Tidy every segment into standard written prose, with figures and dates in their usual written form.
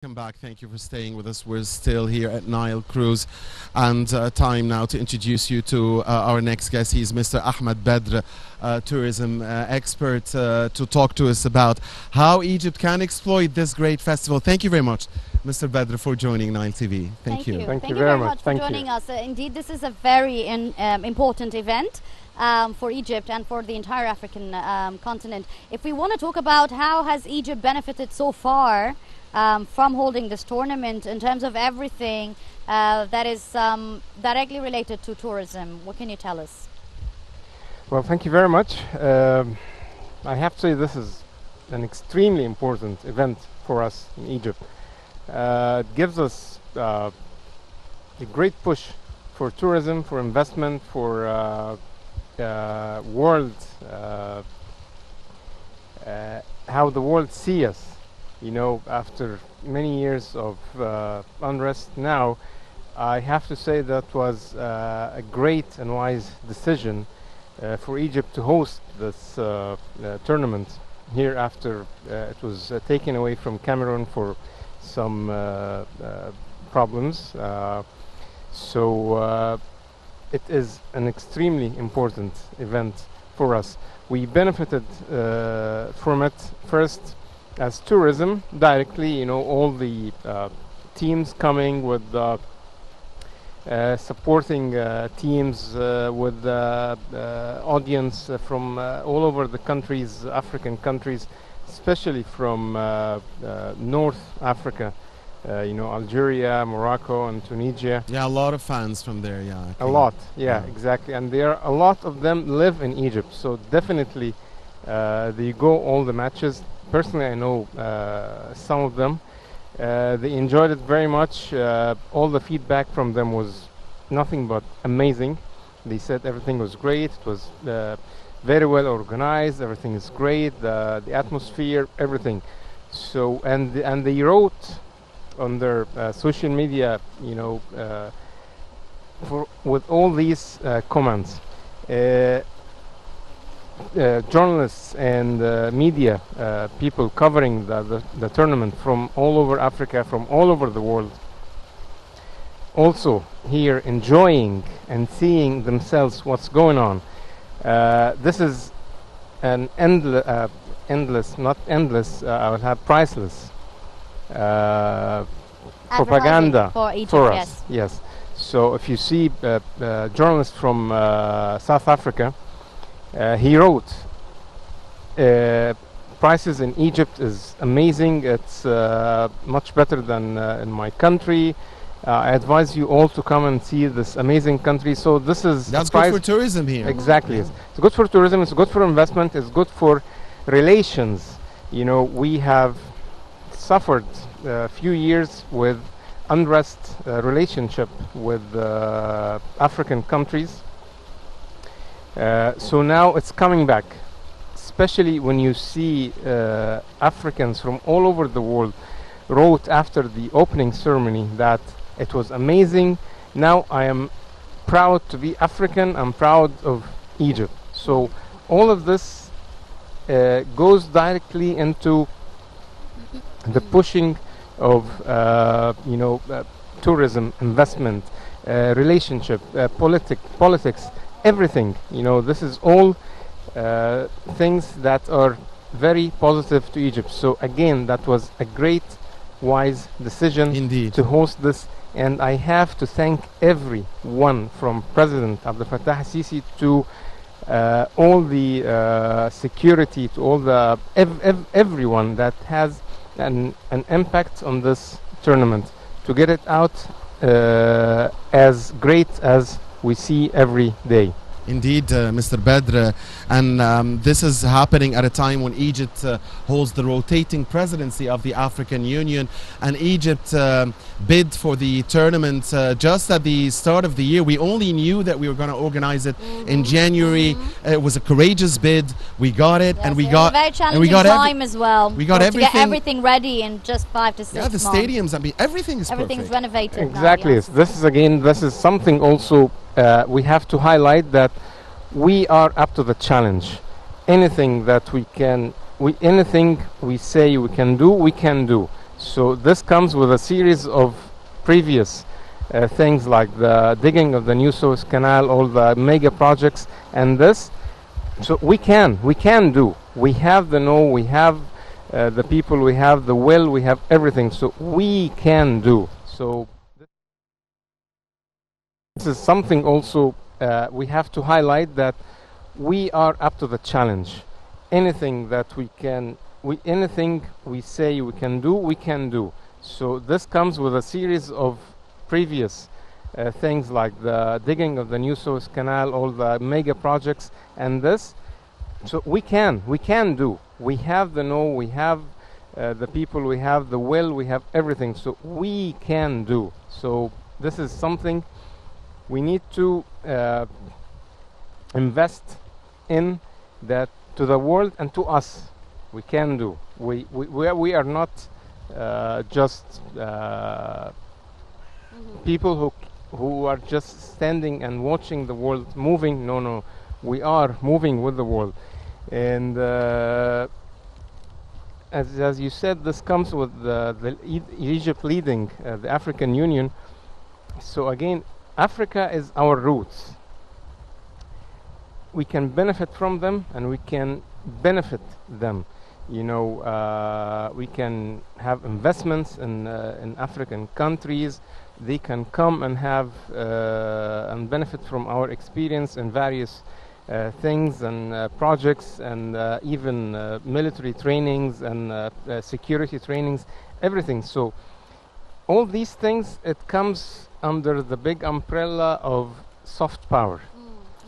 Welcome back. Thank you for staying with us. We're still here at Nile Cruise, and time now to introduce you to our next guest. He's Mr. Ahmed Badr, tourism expert, to talk to us about how Egypt can exploit this great festival. Thank you very much, Mr. Badr, for joining Nile TV. Thank you. Thank you very much for joining us. Indeed, this is a very important event for Egypt and for the entire African continent. If we want to talk about how has Egypt benefited so far from holding this tournament in terms of everything that is directly related to tourism, what can you tell us? Well, thank you very much. I have to say this is an extremely important event for us in Egypt. It gives us a great push for tourism, for investment, for world, how the world see us. You know, after many years of unrest now, I have to say that was a great and wise decision for Egypt to host this tournament here after it was taken away from Cameroon for some problems. So it is an extremely important event for us. We benefited from it first as tourism directly, you know, all the teams coming with supporting teams with the audience from all over the countries, African countries, especially from North Africa, you know, Algeria, Morocco and Tunisia. Yeah, a lot of fans from there, yeah. A lot, yeah, exactly. And there are a lot of them live in Egypt, so definitely they go all the matches. Personally, I know some of them. They enjoyed it very much. All the feedback from them was nothing but amazing. They said everything was great. It was very well organized. Everything is great. The atmosphere, everything. So and they wrote on their social media, you know, with all these comments. Journalists and media people covering the tournament from all over Africa, from all over the world, also here enjoying and seeing themselves what's going on. This is an endless, not endless, I would have priceless propaganda for Egypt, for us. Yes. So if you see journalists from South Africa, he wrote, prices in Egypt is amazing. It's much better than in my country. I advise you all to come and see this amazing country. So that's good for tourism here. Exactly. It's good for tourism. It's good for investment. It's good for relations. You know, we have suffered a few years with unrest relationship with African countries. So now it's coming back, especially when you see Africans from all over the world wrote after the opening ceremony that it was amazing. Now I am proud to be African. I'm proud of Egypt. So all of this goes directly into the pushing of you know, tourism, investment, relationship, politics. Everything, you know, this is all things that are very positive to Egypt. So again, that was a great, wise decision indeed to host this. And I have to thank everyone from President Abdel Fattah al-Sisi to all the security, to all the everyone that has an impact on this tournament to get it out as great as we see every day. Indeed, Mr. Badr, and this is happening at a time when Egypt holds the rotating presidency of the African Union, and Egypt bid for the tournament just at the start of the year. We only knew that we were going to organize it in January. It was a courageous bid. We got it, yes, and we got very challenging time as well. We got everything, to get everything ready in just 5 to 6 months. Yeah, the stadiums. I mean, everything is everything's renovated. Exactly. Now, yes. This is something also we have to highlight, that we are up to the challenge. Anything that anything we say we can do, we can do. So this comes with a series of previous things like the digging of the new Suez Canal, all the mega projects, and this. So we can do. We have the know, we have the people, we have the will, we have everything. So we can do. So this is something also we have to highlight, that we are up to the challenge. Anything that we can, anything we say we can do, we can do. So this comes with a series of previous things like the digging of the new Suez Canal, all the mega projects, and this. So we can do. We have the know, we have the people, we have the will, we have everything. So we can do. So this is something we need to invest in, that to the world and to us. We can do. We are not just people who are just standing and watching the world moving. No, we are moving with the world. And as you said, this comes with Egypt leading the African Union. So again, Africa is our roots. We can benefit from them, and we can benefit them. You know, we can have investments in African countries. They can come and have and benefit from our experience in various things and projects, and even military trainings and security trainings, everything. So all these things, it comes under the big umbrella of soft power,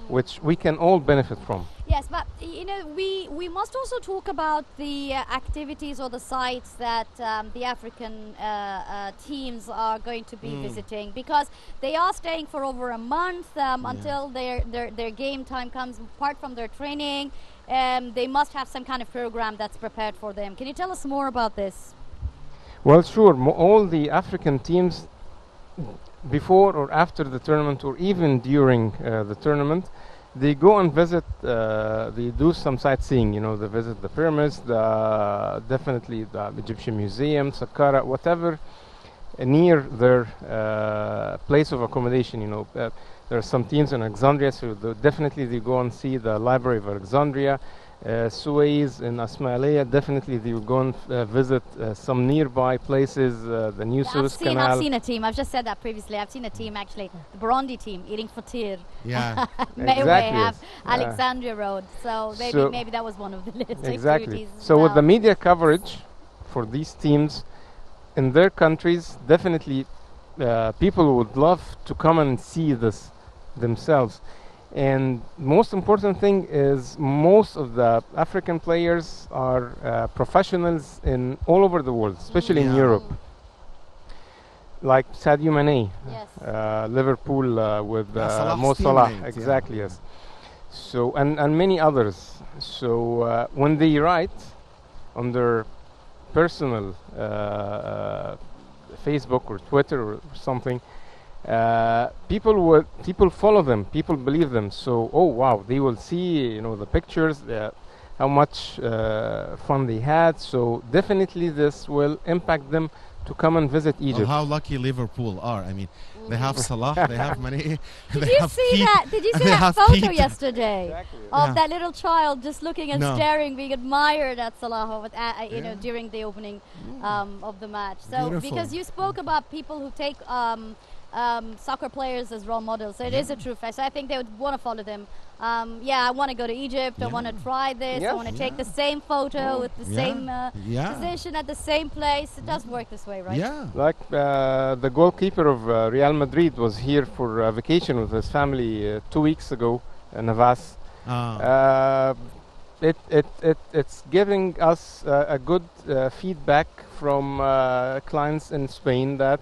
which we can all benefit from. Yes, but you know, we must also talk about the activities or the sites that the African teams are going to be visiting, because they are staying for over a month until their game time comes. Apart from their training, they must have some kind of program that's prepared for them. Can you tell us more about this? Well, sure. All the African teams, before or after the tournament, or even during the tournament, they go and visit, they do some sightseeing. You know, they visit the pyramids, definitely the Egyptian Museum, Saqqara, whatever near their place of accommodation. You know, there are some teams in Alexandria, so definitely they go and see the Library of Alexandria. Suez and Ismailia, definitely they will go and visit some nearby places, the new Suez Canal. I've seen a team, I've just said that previously, I've seen a team actually, the Burundi team, eating fatir. Yeah. May Exactly, have yes. Alexandria Road, so maybe that was one of the list. Exactly. Activities. So with the media coverage for these teams in their countries, definitely people would love to come and see this themselves. And most important thing is, most of the African players are professionals in all over the world, especially in Europe. Like Sadio Mane, Yes. Liverpool with Salah's Mo Salah, teammate, exactly, yes. So and many others. So when they write on their personal Facebook or Twitter or something, people follow them, people believe them. So oh wow, they will see, you know, the pictures, how much fun they had. So definitely this will impact them to come and visit Egypt. Well, how lucky Liverpool are. I mean, they have Salah, they have Mane. Did you see that photo yesterday of that little child just looking and staring, being admired at Salah, you know, during the opening of the match? So Beautiful. because you spoke about people who take soccer players as role models, so it is a true fact. So I think they would want to follow them. I want to go to Egypt. I want to try this. I want to take the same photo with the same position at the same place. It does work this way, right? Yeah. Like the goalkeeper of Real Madrid was here for vacation with his family 2 weeks ago, Navas. It's giving us a good feedback from clients in Spain that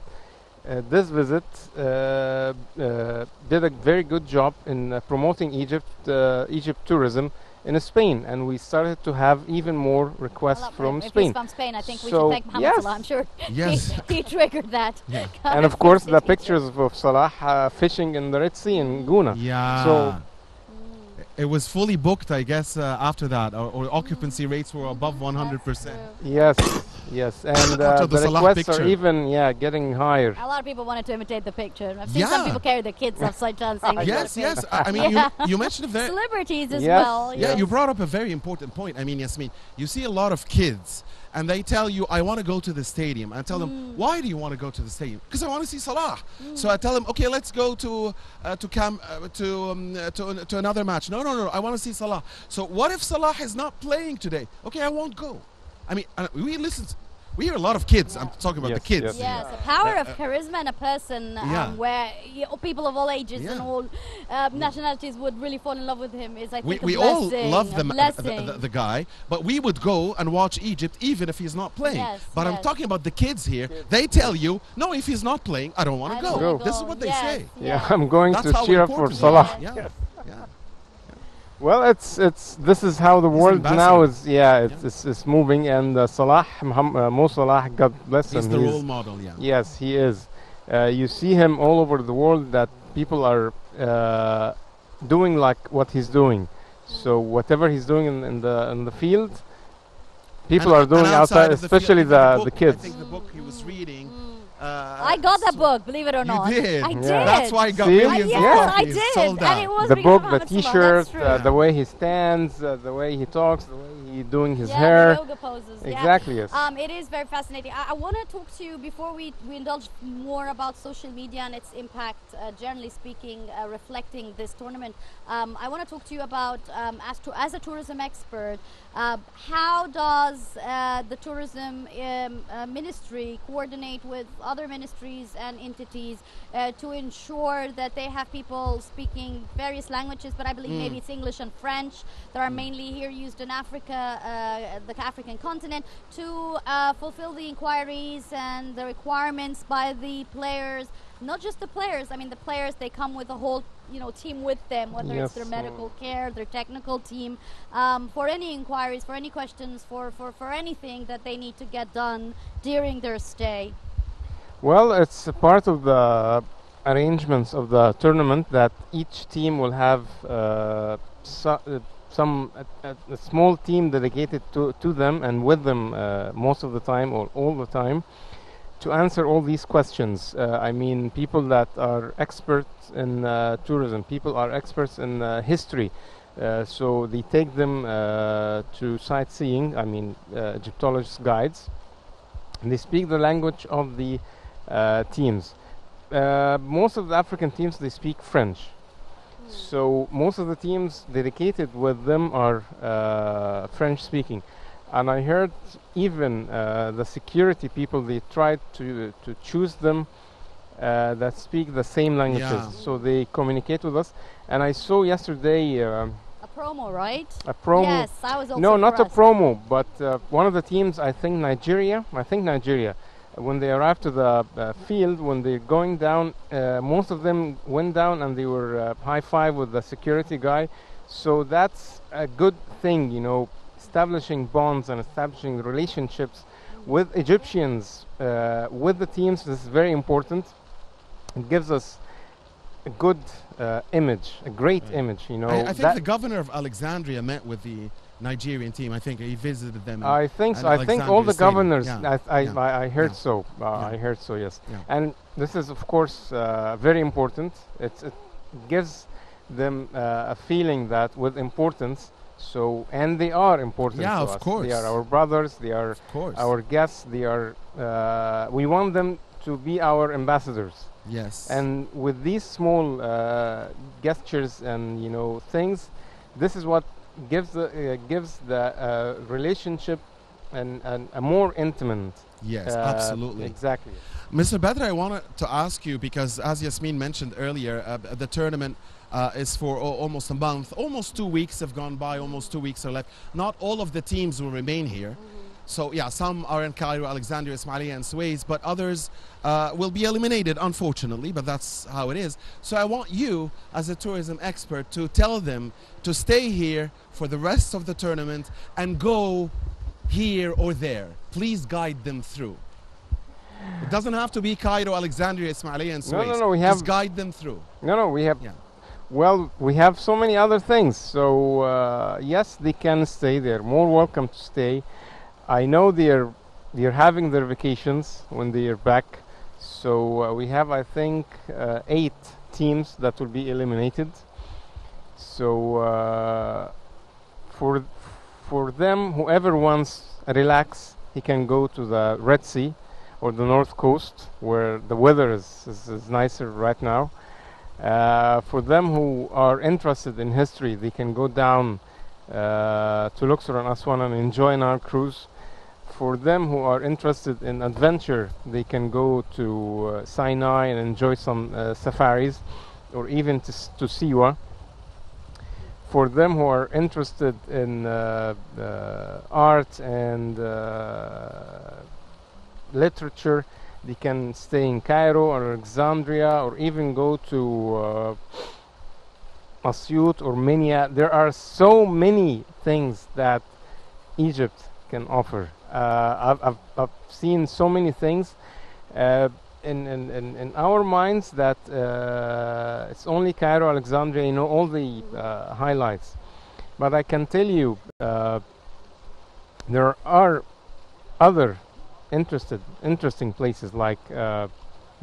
this visit did a very good job in promoting Egypt tourism in Spain, and we started to have even more requests from if Spain. He's from Spain, I think we should thank Mohamed Salah. I'm sure he triggered that. Yeah. And of course the pictures of Salah fishing in the Red Sea in Guna. Yeah. So it was fully booked, I guess, after that, or occupancy rates were above 100%. yes. Yes, and Photo, the the Salah requests are picture. even getting higher. A lot of people wanted to imitate the picture. I've seen some Yeah. people carry their kids upside down saying they Yes, got a yes. pic. I mean, Yeah. you mentioned a very Celebrities as Yes, well. yeah. yes. You brought up a very important point. I mean, Yasmin, you see a lot of kids, and they tell you, "I want to go to the stadium." I tell them, "Why do you want to go to the stadium?" Because I want to see Salah. So I tell them, "Okay, let's go to another match." No, no, no. I want to see Salah. So what if Salah is not playing today? Okay, I won't go. I mean, we hear a lot of kids. I'm talking about the Yes, kids. yes. Yes, the power of charisma in a person Yeah. where people of all ages and Yeah. all nationalities would really fall in love with him is, I think, We a all blessing, love a blessing. the guy, but we would go and watch Egypt even if he's not playing. Yes, But I'm yes. talking about the kids here. They tell you, no, if he's not playing, I don't want I to don't go. wanna This is go. what they Yes, say. Yeah, yes. I'm going That's to how cheer up for important Salah. it is. Yes. Yeah. Yeah. Well, this is how the He's world an now ambassador. it's moving, and Salah, Mo Salah, God bless He's him. the role model, yeah. Yes, he is. You see him all over the world that people are doing like what he's doing. So whatever he's doing in the field, people are doing And outside, of the field, especially I think the book- kids. I think the book he was reading. I got that book, believe it or You not. did. I Yeah. did. That's why I got See? millions of Yes, I copies did. sold And out. it was The because book, of the Ahmed Salah, T-shirt, that's true. the way he stands, the way he talks, the way he doing his yeah, hair. the yoga poses. Yeah. Exactly, yes. It is very fascinating. I want to talk to you before we indulge more about social media and its impact, generally speaking, reflecting this tournament. I want to talk to you about, as a tourism expert, how does the tourism ministry coordinate with other ministries and entities to ensure that they have people speaking various languages, but I believe maybe it's English and French that are mainly here used in Africa, the African continent, to fulfill the inquiries and the requirements by the players. Not just the players. I mean, the players, they come with a whole team with them, whether it's their Yes. medical care, their technical team, for any inquiries, for any questions, for anything that they need to get done during their stay. Well, it's a part of the arrangements of the tournament that each team will have a small team dedicated to them and with them most of the time or all the time to answer all these questions. I mean, people that are experts in tourism, people are experts in history. So they take them to sightseeing, I mean, Egyptologist guides. And they speak the language of the teams. Most of the African teams, they speak French. So most of the teams dedicated with them are French speaking. And I heard even the security people, they tried to choose them that speak the same languages. Yeah. So they communicate with us. And I saw yesterday A promo, right? a promo. Yes, I was also No, not a impressed. promo, but one of the teams, I think Nigeria, when they arrived to the field, when they're going down, most of them went down and they were high-five with the security guy. So that's a good thing, establishing bonds and establishing relationships with Egyptians, with the teams. This is very important. It gives us a good image, a great image, I think that- the governor of Alexandria met with the Nigerian team. I think he visited them. I think at so. I think all Alexandria the Stadium. governors. Yeah. I heard Yeah. so. Yeah. I heard so. Yes. Yeah. And this is, of course, very important. It gives them a feeling that with importance. So, and they are important. Yeah, to of us. course. They are our brothers. They are Of course. our guests. They are. We want them to be our ambassadors. Yes. And with these small gestures and things, this is what gives the relationship and a more intimate. yes, absolutely. Exactly. Mr. Badr, I wanted to ask you because, as Yasmin mentioned earlier, the tournament is for almost a month. Almost 2 weeks have gone by. Almost 2 weeks are left. Not all of the teams will remain here. So yeah, some are in Cairo, Alexandria, Ismailia, and Suez, but others will be eliminated, unfortunately. But that's how it is. So I want you, as a tourism expert, to tell them to stay here for the rest of the tournament and go here or there. Please guide them through. It doesn't have to be Cairo, Alexandria, Ismailia, and Suez. no, we have- Just guide them through. No, we have. Yeah. Well, we have so many other things. So yes, they can stay. They're more welcome to stay. I know they're they're having their vacations when they are back. So we have, I think, 8 teams that will be eliminated. So for for them, whoever wants relax, he can go to the Red Sea or the North Coast, where the weather is nicer right now. For them who are interested in history, they can go down to Luxor and Aswan and enjoy our cruise. For them who are interested in adventure, they can go to Sinai and enjoy some safaris, or even to Siwa. For them who are interested in art and literature, they can stay in Cairo or Alexandria, or even go to Asyut or Minya. There are so many things that Egypt can offer. I've seen so many things in our minds that it's only Cairo, Alexandria, all the highlights. But I can tell you there are other interesting places like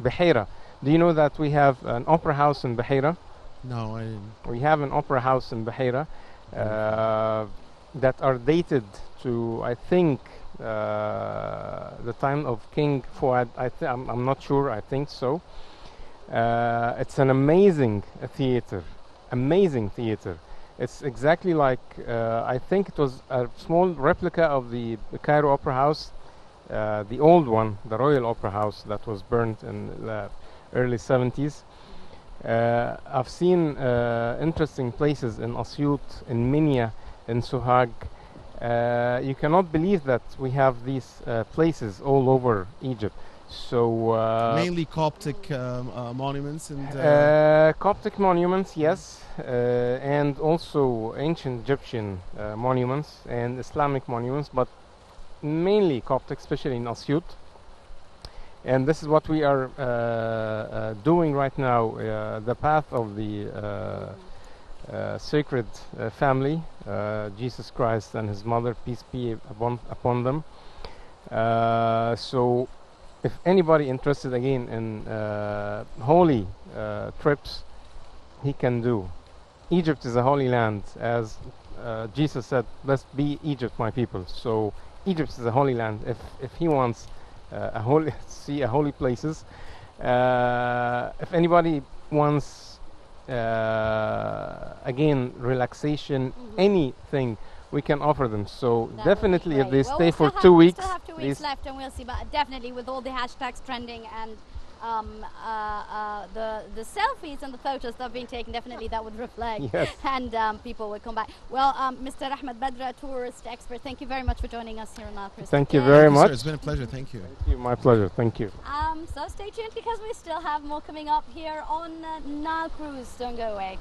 Beheira. Do you know that we have an opera house in Beheira? No, I didn't. We have an opera house in Beheira that are dated to, I think, the time of King Fuad. I'm not sure. I think so. It's an amazing theater. Amazing theater. It's exactly like I think it was a small replica of the Cairo Opera House, the old one, the Royal Opera House that was burned in the early 70s. I've seen interesting places in Asyut, in Minya, in Sohag. You cannot believe that we have these places all over Egypt. So mainly Coptic monuments and Coptic monuments, yes, and also ancient Egyptian monuments and Islamic monuments, but mainly Coptic, especially in Asyut. And this is what we are doing right now. The path of the sacred family, Jesus Christ and his mother, peace be upon them. So if anybody interested again in holy trips, he can do. Egypt is a holy land, as Jesus said, "Blessed be Egypt, my people." So Egypt is a holy land. If he wants see a holy places, if anybody wants again relaxation, anything, we can offer them. So That definitely, if would they be great. stay for Well, 2 we weeks, still have 2 weeks left, and we'll see. But definitely, with all the hashtags trending and the selfies and the photos that have been taken, definitely that would reflect, Yes. and people would come back. Well, Mr. Ahmed Badr, a tourist expert, thank you very much for joining us here on our cruise. Thank you today. very Thank you, sir. much. It's been a pleasure. Thank you. Thank you, my pleasure. Thank you. So stay tuned because we still have more coming up here on Nile Cruise. Don't go away.